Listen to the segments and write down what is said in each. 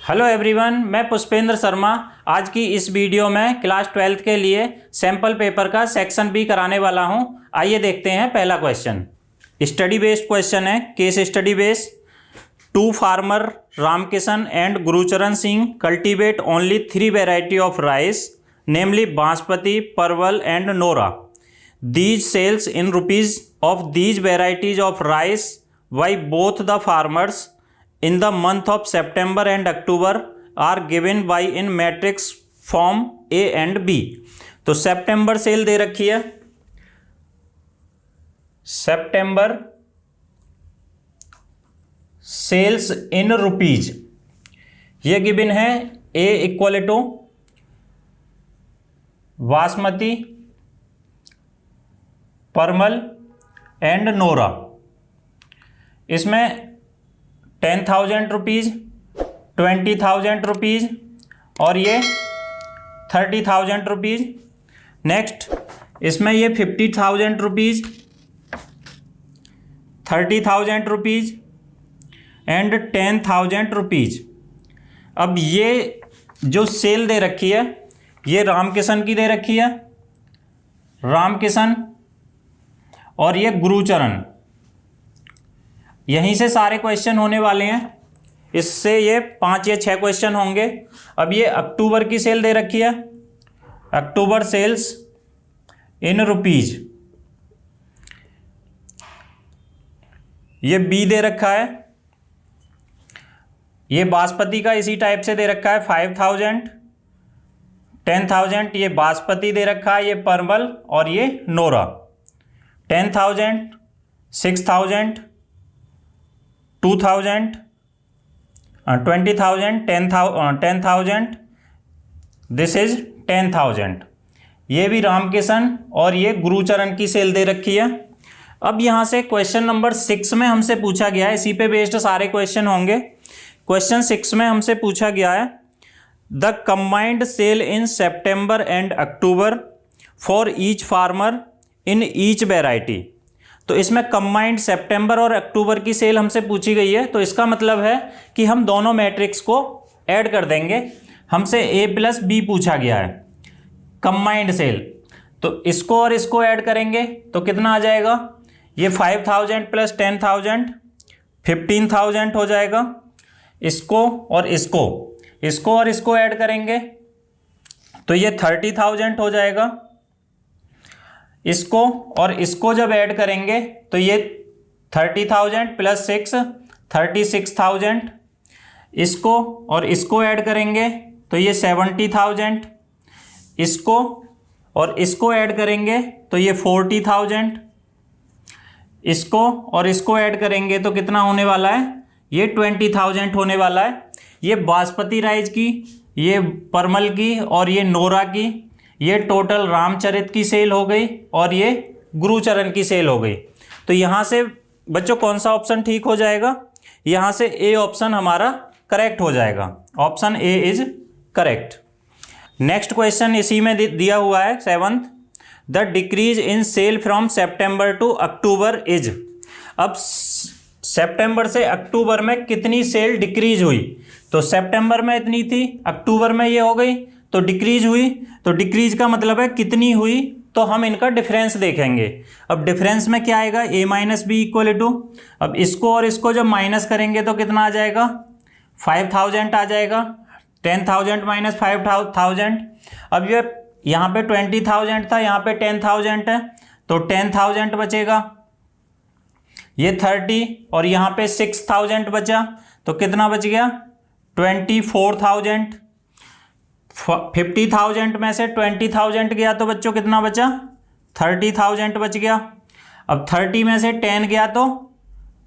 Hello everyone, मैं पुष्पेंद्र शर्मा आज की इस वीडियो में क्लास 12th के लिए सैम्पल पेपर का सेक्शन बी कराने वाला हूं। आइए देखते हैं पहला क्वेश्चन। स्टडी बेस्ड क्वेश्चन है, case study based. Two farmer Ramkishan and Gurcharan Singh cultivate only 3 variety of rice, namely Basmati, Parmal and Nora. These sales in rupees of these varieties of rice by both the farmers in the month of September and October are given by in matrix form A and B। तो सितंबर cell दे रखी है, सितंबर sales in rupees ये given है। A equal to basmati, परमल and Nora. इसमें 10,000 rupees, 20,000 rupees और ये 30,000 rupees. Next इसमें ये 50,000 रुपीज़, 30,000 रुपीज़ एंड 10,000 रुपीज़। अब ये जो सेल दे रखी है ये रामकिशन की दे रखी है, रामकिशन, और ये गुरुचरण। यहीं से सारे क्वेश्चन होने वाले हैं, इससे ये 5 या 6 क्वेश्चन होंगे। अब ये अक्टूबर की सेल दे रखी है, अक्टूबर सेल्स इन रुपीज, ये बी दे रखा है। ये बासमती का इसी टाइप से दे रखा है, 5,000, 10,000 ये बासमती दे रखा है, ये परमल और ये नोरा। 10,000, 6,000, 2,000, 20,000, 10,000, this is 10,000। ये भी रामकिशन और ये गुरुचरण की सेल दे रखी है। अब यहाँ से क्वेश्चन नंबर 6 में हमसे पूछा गया है, इसी पे बेस्ड सारे क्वेश्चन होंगे। क्वेश्चन 6 में हमसे पूछा गया है the combined sale in September and October for each farmer in each variety. तो इसमें कंबाइंड सितंबर और अक्टूबर की सेल हमसे पूछी गई है, तो इसका मतलब है कि हम दोनों मैट्रिक्स को ऐड कर देंगे। हमसे A प्लस बी पूछा गया है कंबाइंड सेल, तो इसको और इसको ऐड करेंगे तो कितना आ जाएगा? ये 5,000 प्लस 10,000 15,000 हो जाएगा। इसको और इसको ऐड करेंगे तो ये 30,000 हो जाएगा। इसको और इसको जब ऐड करेंगे तो ये 30,000 प्लस 6 36,000। इसको और इसको ऐड करेंगे तो ये 70,000। इसको और इसको ऐड करेंगे तो ये 40,000। इसको और इसको ऐड करेंगे तो कितना होने वाला है? ये 20,000 होने वाला है। ये बासमती राइस की, ये परमल की और ये नोरा की, ये टोटल रामचरित की सेल हो गई और ये गुरुचरण की सेल हो गई। तो यहाँ से बच्चों कौन सा ऑप्शन ठीक हो जाएगा? यहाँ से ए ऑप्शन हमारा करेक्ट हो जाएगा। Option A is correct. Next question इसी में दिया हुआ है 7th, the decrease in sale from September to October is. अब सितंबर से अक्टूबर में कितनी सेल डिक्रीज हुई? तो सितंबर में इतनी थी, अक्टूबर में ये हो गई तो डिक्रीज हुई। तो डिक्रीज का मतलब है कितनी हुई, तो हम इनका डिफरेंस देखेंगे। अब डिफरेंस में क्या आएगा? A minus B equal to, अब इसको और इसको जब माइनस करेंगे तो कितना आ जाएगा? 5,000 आ जाएगा। 10,000 माइनस 5,000। अब ये यहाँ पे 20,000 था, यहाँ पे 10,000 है, तो 10,000 बचेगा। ये 30 और यहाँ पे 6,000 बचा, तो कितना बच गया? 24,000। 50,000 में से 20,000 गया तो बच्चों कितना बचा? 30,000 बच गया। अब 30 में से 10 गया तो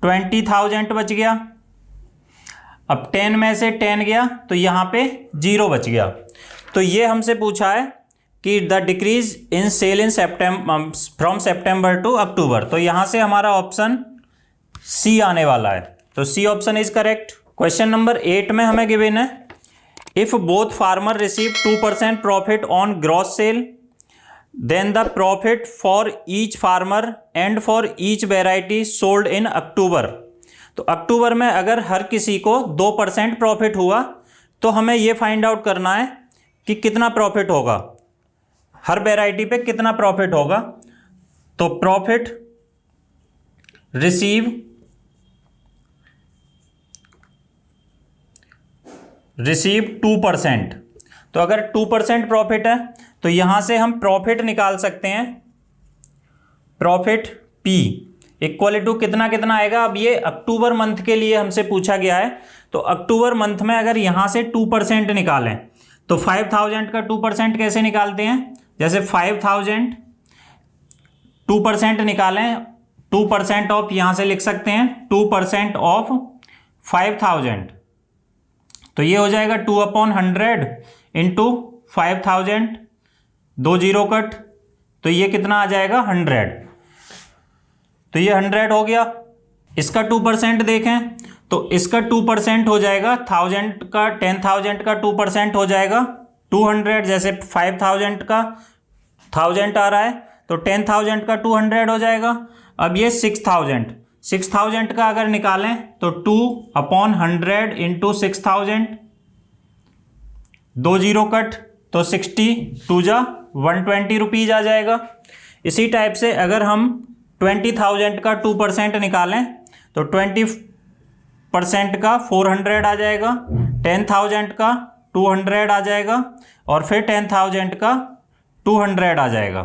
20,000 बच गया। अब 10 में से 10 गया तो यहाँ पे 0 बच गया। तो ये हमसे पूछा है कि the decrease in sale in September from September to October. तो यहाँ से हमारा ऑप्शन सी आने वाला है, तो C option is correct. Question number 8 में हमें गिवन है if both farmer receive 2% profit on gross sale, then the profit for each farmer and for each variety sold in October। तो अक्टूबर में अगर हर किसी को 2% प्रॉफिट हुआ तो हमें ये फाइंड आउट करना है कि कितना प्रॉफिट होगा, हर वैरायटी पे कितना प्रॉफिट होगा। तो प्रॉफिट रिसीव 2%। तो अगर 2% प्रॉफिट है तो यहां से हम प्रॉफिट निकाल सकते हैं, प्रॉफिट P इक्वल टू कितना कितना आएगा। अब ये अक्टूबर मंथ के लिए हमसे पूछा गया है, तो अक्टूबर मंथ में अगर यहां से 2% निकालें तो 5000 का 2% कैसे निकालते हैं, जैसे 5000 2% निकालें, 2% ऑफ यहां से लिख सकते हैं 2% ऑफ 5000, तो ये हो जाएगा 2/100 इंटू 5000, 2 जीरो कट, तो ये कितना आ जाएगा 100। तो ये 100 हो गया। इसका 2% देखें तो इसका 2% हो जाएगा 1000 का, 10,000 का 2% हो जाएगा 200। जैसे 5000 का 1000 आ रहा है तो 10,000 का 200 हो जाएगा। अब ये 6000 का अगर निकालें तो 2/100 इंटू 6000, 2 जीरो कट, तो 60 2 जा 120 रुपीज़ आ जाएगा। इसी टाइप से अगर हम 20,000 का 2% निकालें तो 20% का 400 आ जाएगा, 10,000 का 200 आ जाएगा और फिर 10,000 का 200 आ जाएगा।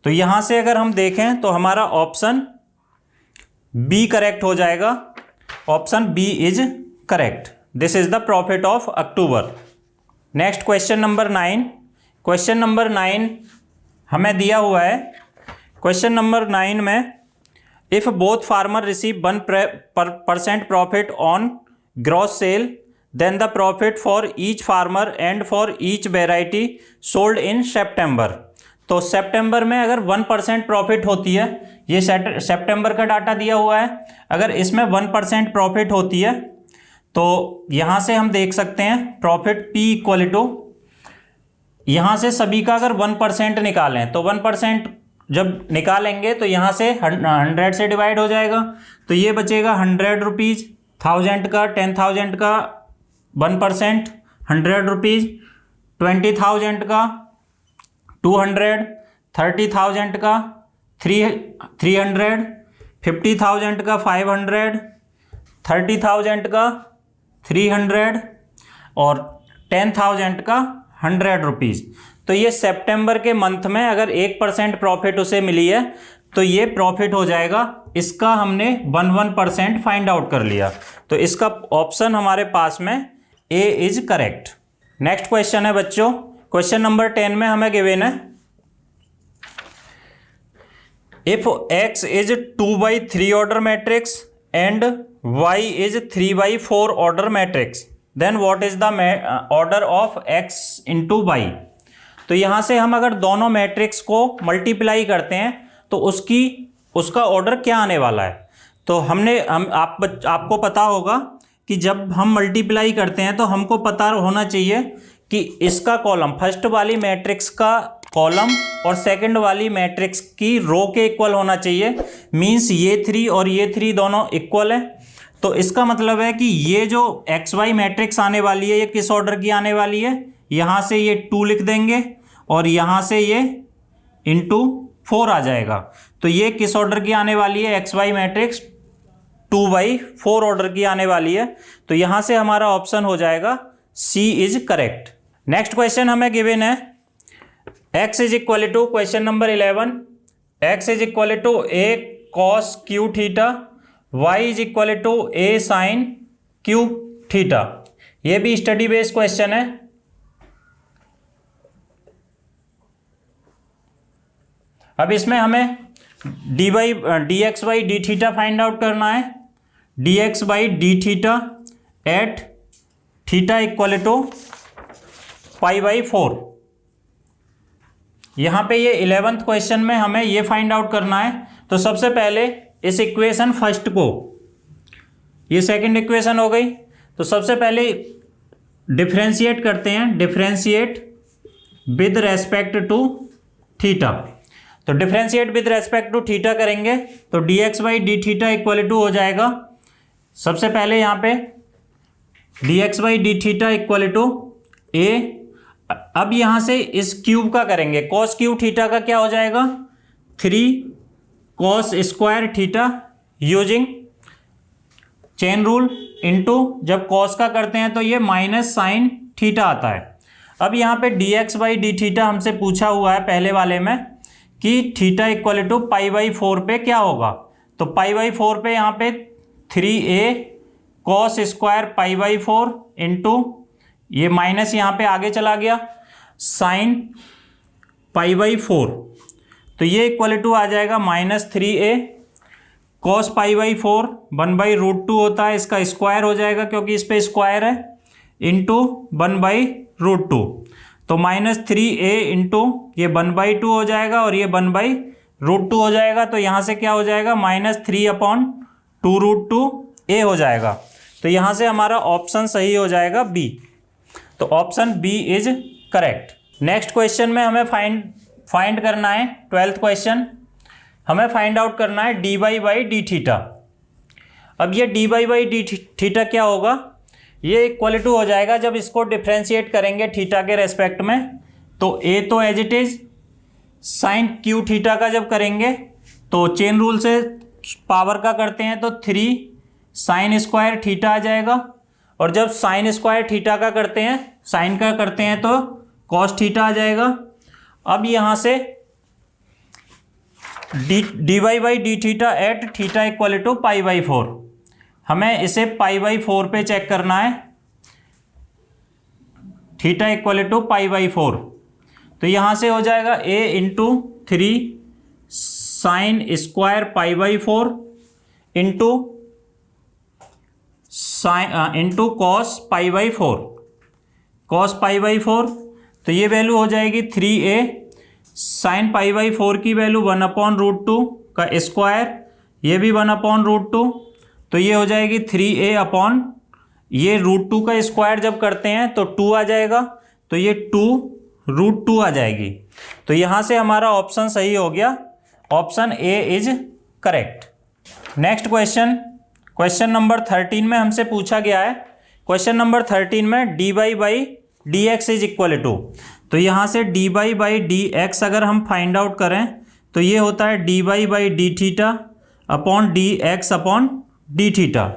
तो यहाँ से अगर हम देखें तो हमारा ऑप्शन बी करेक्ट हो जाएगा। Option B is correct. This is the profit of October. Next question number 9। Question number 9 हमें दिया हुआ है। क्वेश्चन नंबर 9 में if both farmer receive 1% profit on gross sale then the profit for each farmer and for each variety sold in September. तो September में अगर 1% profit होती है, ये सेप्टेम्बर का डाटा दिया हुआ है, अगर इसमें 1% प्रॉफिट होती है तो यहाँ से हम देख सकते हैं प्रॉफिट P इक्वल टू, यहाँ से सभी का अगर 1% निकालें तो 1% जब निकालेंगे तो यहाँ से 100 से डिवाइड हो जाएगा, तो ये बचेगा 100 रुपीज़। 1000 का 10,000 का 1% 100 रुपीज़, 20,000 का 200, 30,000 का 300, 50,000 का 500, 30,000 का 300 और 10,000 का 100 रुपीज़। तो ये सितंबर के मंथ में अगर 1% प्रॉफिट उसे मिली है तो ये प्रॉफिट हो जाएगा। इसका हमने 1% फाइंड आउट कर लिया, तो इसका ऑप्शन हमारे पास में A is correct. Next question है बच्चों, क्वेश्चन नंबर 10 में हमें गिवन है if x is 2/3 order matrix and y is 3/4 order matrix then what is the order of x into y. तो यहां से हम अगर दोनों मैट्रिक्स को मल्टीप्लाई करते हैं तो उसका ऑर्डर क्या आने वाला है। तो आपको पता होगा कि जब हम मल्टीप्लाई करते हैं तो हमको पता होना चाहिए कि इसका कॉलम, फर्स्ट वाली मैट्रिक्स का कॉलम और सेकंड वाली मैट्रिक्स की रो के इक्वल होना चाहिए। मींस ये 3 और ये 3 दोनों इक्वल है। तो इसका मतलब है कि ये जो एक्स वाई मैट्रिक्स आने वाली है ये किस ऑर्डर की आने वाली है, यहाँ से ये 2 लिख देंगे और यहाँ से ये इंटू 4 आ जाएगा। तो ये किस ऑर्डर की आने वाली है, एक्स वाई मैट्रिक्स 2/4 ऑर्डर की आने वाली है। तो यहाँ से हमारा ऑप्शन हो जाएगा C is correct. Next question हमें गिवन है x is equal to, question number 11, x is equal to a cos q theta, y is equal to a sin q theta. ये भी स्टडी बेस्ड क्वेश्चन है। अब इसमें हमें dx by D theta find out करना है। dx by D theta at theta equal to π/4। यहाँ पे ये 11th क्वेश्चन में हमें ये फाइंड आउट करना है। तो सबसे पहले इस इक्वेशन फर्स्ट को, ये सेकंड इक्वेशन हो गई, तो सबसे पहले डिफरेंशिएट करते हैं, differentiate with respect to theta. तो differentiate with respect to theta करेंगे तो dx by D theta equal to हो जाएगा, सबसे पहले यहाँ पे D X by D theta equal to A. अब यहाँ से इस क्यूब का करेंगे, कॉस क्यूब थीटा का क्या हो जाएगा 3 cos square theta using chain rule into जब कॉस का करते हैं तो ये माइनस साइन थीटा आता है। अब यहाँ पे D X by D theta हमसे पूछा हुआ है पहले वाले में कि theta equal to pi by 4 पे क्या होगा, तो पाई बाई 4 पे यहाँ पे 3a cos square pi by 4 into ये माइनस यहाँ पे आगे चला गया साइन पाई बाई 4, तो ये इक्वल टू आ जाएगा -3a कॉस पाई बाई 4 1/√2 होता है, इसका स्क्वायर हो जाएगा क्योंकि इस पे स्क्वायर है, इंटू 1/√2, तो -3a इंटू ये 1/2 हो जाएगा और ये 1/√2 हो जाएगा, तो यहाँ से क्या हो जाएगा -3/2√2a हो जाएगा। तो यहाँ से हमारा ऑप्शन सही हो जाएगा बी, तो option B is correct. Next question में हमें फाइंड करना है 12th क्वेश्चन, हमें फाइंड आउट करना है D Y by D theta. अब ये D Y by D theta क्या होगा, ये इक्वल टू हो जाएगा जब इसको डिफ्रेंशिएट करेंगे थीटा के रेस्पेक्ट में, तो ए तो as it is sine q theta का जब करेंगे तो चेन रूल से पावर का करते हैं तो 3 साइन स्क्वायर थीटा आ जाएगा, और जब साइन स्क्वायर थीटा का करते हैं साइन का करते हैं तो कॉस थीटा आ जाएगा। अब यहाँ से D Y by D theta at theta equal to pi by 4, हमें इसे पाई बाई 4 पे चेक करना है, theta equal to pi by 4, तो यहाँ से हो जाएगा a into 3 sine square pi by 4 into sine into cos pi by 4, cos pi by 4, तो ये वैल्यू हो जाएगी 3a साइन पाई बाई 4 की वैल्यू 1/√2 का स्क्वायर, ये भी 1/√2, तो ये हो जाएगी 3a अपॉन ये √2 का स्क्वायर जब करते हैं तो 2 आ जाएगा, तो ये 2√2 आ जाएगी। तो यहाँ से हमारा ऑप्शन सही हो गया, option A is correct. Next question, question number 13 में हमसे पूछा गया है, क्वेश्चन नंबर 13 में D Y by D X is equal to, तो यहाँ से D Y by D X अगर हम फाइंड आउट करें तो ये होता है D Y by D theta upon D X upon D theta,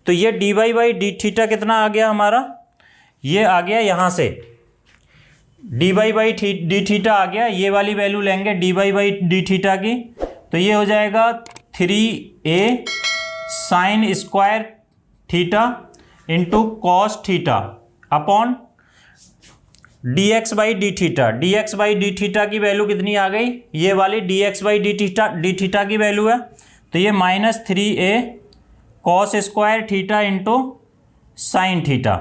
तो ये D Y by D theta कितना आ गया हमारा, ये आ गया यहाँ से D Y by D theta आ गया, ये वाली वैल्यू लेंगे D Y by D theta की, तो ये हो जाएगा 3a sine square theta into cos theta upon D X by D theta. D X by D theta की वैल्यू कितनी आ गई, ये वाली D X by D theta की वैल्यू है, तो ये -3a cos square theta into sine theta,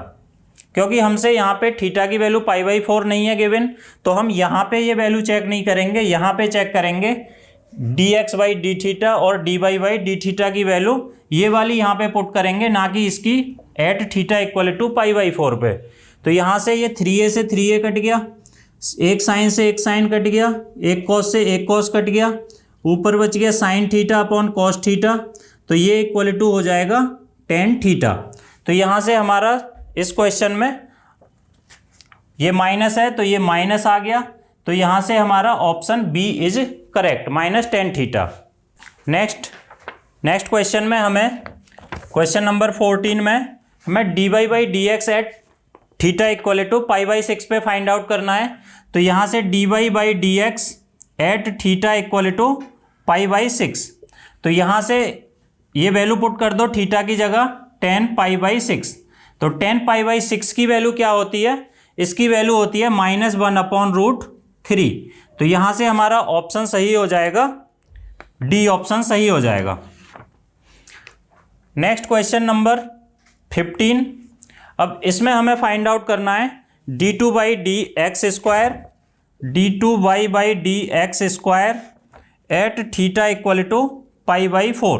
क्योंकि हमसे यहाँ पे थीटा की वैल्यू पाई बाई 4 नहीं है गिवन, तो हम यहाँ पे ये वैल्यू चेक नहीं करेंगे, यहाँ पे चेक करेंगे D X by D theta और D Y by D theta की वैल्यू ये वाली यहाँ पे पुट करेंगे, ना कि इसकी at theta equal to pi by 4 पे। तो यहाँ से ये 3a से 3a कट गया, एक साइन से एक साइन कट गया, एक कॉस से एक कॉस कट गया, ऊपर बच गया sine theta upon cos theta, तो ये इक्वल टू हो जाएगा tan थीटा। तो यहाँ से हमारा इस क्वेश्चन में ये माइनस है तो ये माइनस आ गया, तो यहाँ से हमारा option B is correct, -tan theta. Next question में हमें क्वेश्चन नंबर 14 में हमें D Y by D X at theta equal to pi by 6 पे फाइंड आउट करना है। तो यहाँ से D Y by D X at theta equal to pi by 6, तो यहाँ से ये वैल्यू पुट कर दो थीटा की जगह tan पाई बाई 6, तो tan पाई बाई 6 की वैल्यू क्या होती है, इसकी वैल्यू होती है -1/√3, तो यहाँ से हमारा ऑप्शन सही हो जाएगा, डी ऑप्शन सही हो जाएगा। नेक्स्ट क्वेश्चन नंबर 15, अब इसमें हमें फाइंड आउट करना है d2 by D X square d2y by D X square at theta equal to pi by 4।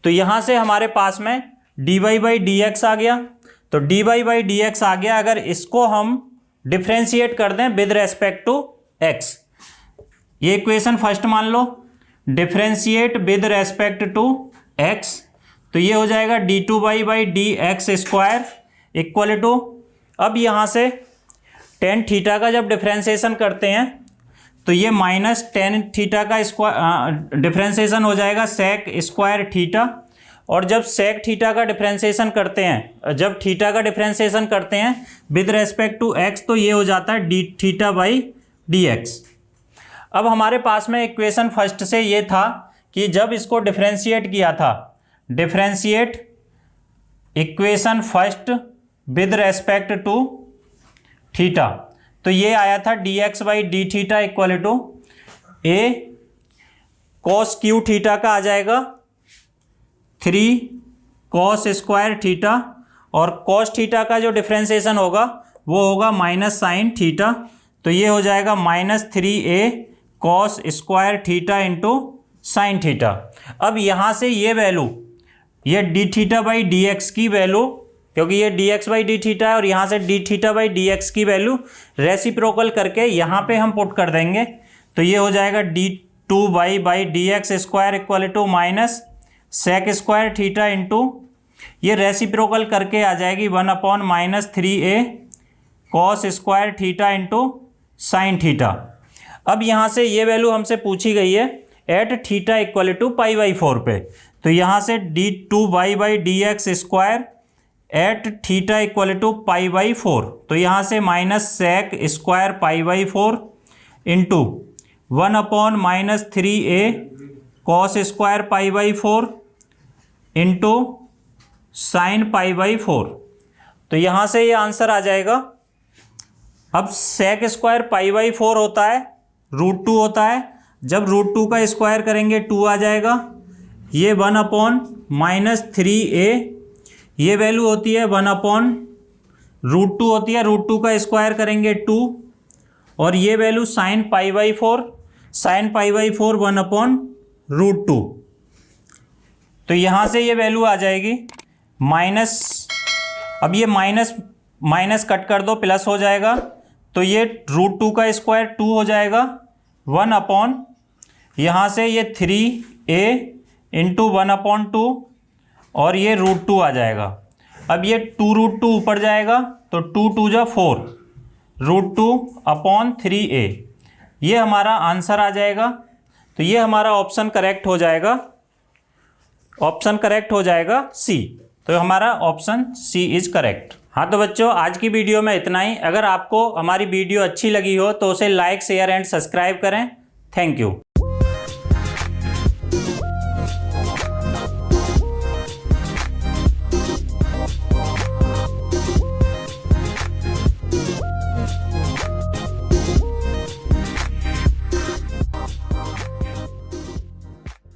तो यहाँ से हमारे पास में dy बाई डी एक्स आ गया, तो dy बाई डी एक्स आ गया, अगर इसको हम डिफ्रेंशिएट कर दें विद रेस्पेक्ट टू x, ये इक्वेशन फर्स्ट मान लो, differentiate with respect to x, तो ये हो जाएगा d2y by D X square equal to, अब यहाँ से टेन थीटा का जब डिफ्रेंसिएशन करते हैं तो ये माइनस टेन थीटा का स्क्वायर डिफ्रेंसिएशन हो जाएगा सेक स्क्वायर थीटा, और जब सेक थीटा का डिफ्रेंसिएशन करते हैं, जब थीटा का डिफ्रेंसिएशन करते हैं विद रेस्पेक्ट टू एक्स, तो ये हो जाता है D theta by D x. अब हमारे पास में इक्वेशन फर्स्ट से ये था कि जब इसको डिफ्रेंशिएट किया था, differentiate equation first with respect to theta, तो ये आया था D X by D theta equal to a cos q theta का आ जाएगा 3 कॉस स्क्वायर थीटा, और कॉस थीटा का जो डिफ्रेंसिएशन होगा वो होगा माइनस साइन थीटा, तो ये हो जाएगा -3a cos square theta into sine theta. अब यहाँ से ये वैल्यू, ये D theta by D x की वैल्यू, क्योंकि ये D X by D theta है और यहाँ से D theta by D x की वैल्यू रेसिप्रोकल करके यहाँ पे हम पुट कर देंगे, तो ये हो जाएगा D two by D X square equal to minus sec square theta into, ये रेसिप्रोकल करके आ जाएगी 1/-3a cos square theta into sine theta. अब यहाँ से ये वैल्यू हमसे पूछी गई है एट थीटा इक्वल टू π/4 पे, तो यहाँ से D two by D X square at theta equal to π/4, तो यहाँ से minus sec square π/4 into 1/-3a cos square π/4 into sine π/4, तो यहाँ से ये आंसर आ जाएगा। अब सेक स्क्वायर π/4 होता है √2 होता है, जब √2 का स्क्वायर करेंगे 2 आ जाएगा, ये 1/-3a, ये वैल्यू होती है 1/√2 होती है, √2 का स्क्वायर करेंगे 2, और ये वैल्यू साइन π/4, साइन π/4 1/√2, तो यहाँ से ये वैल्यू आ जाएगी माइनस, अब ये माइनस माइनस कट कर दो प्लस हो जाएगा, तो ये √2 का स्क्वायर 2 हो जाएगा 1/, यहाँ से ये 3a इंटू 1/2, और ये √2 आ जाएगा। अब ये 2√2 ऊपर जाएगा तो 2 2 जा 4, √2/3a, ये हमारा आंसर आ जाएगा। तो ये हमारा ऑप्शन करेक्ट हो जाएगा, ऑप्शन करेक्ट हो जाएगा सी, तो हमारा ऑप्शन सी इज करेक्ट। हाँ तो बच्चों, आज की वीडियो में इतना ही। अगर आपको हमारी वीडियो अच्छी लगी हो तो उसे लाइक शेयर एंड सब्सक्राइब करें। Thank you.